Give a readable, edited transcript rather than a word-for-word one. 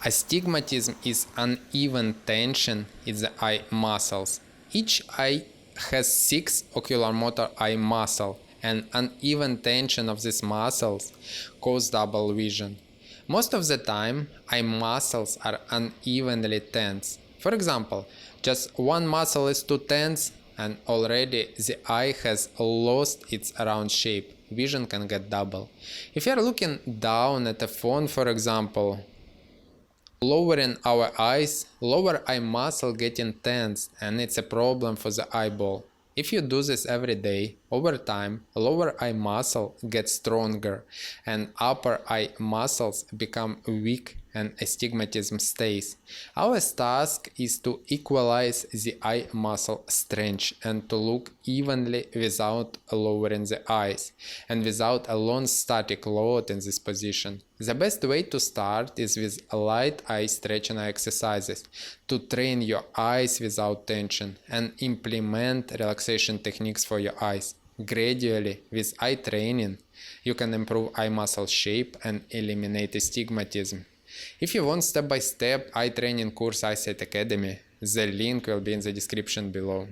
Astigmatism is uneven tension in the eye muscles. Each eye has 6 oculomotor eye muscles, and uneven tension of these muscles causes double vision. Most of the time, eye muscles are unevenly tense. For example, just one muscle is too tense and already the eye has lost its round shape. Vision can get double. If you are looking down at a phone, for example, lowering our eyes, lower eye muscle getting tense, and it's a problem for the eyeball. If you do this every day, over time, lower eye muscle gets stronger and upper eye muscles become weak and astigmatism stays. Our task is to equalize the eye muscle strength and to look evenly without lowering the eyes and without a long static load in this position. The best way to start is with light eye stretching exercises to train your eyes without tension and implement relaxation techniques for your eyes. Gradually, with eye training, you can improve eye muscle shape and eliminate astigmatism. If you want step-by-step eye training course Eyesight Academy, the link will be in the description below.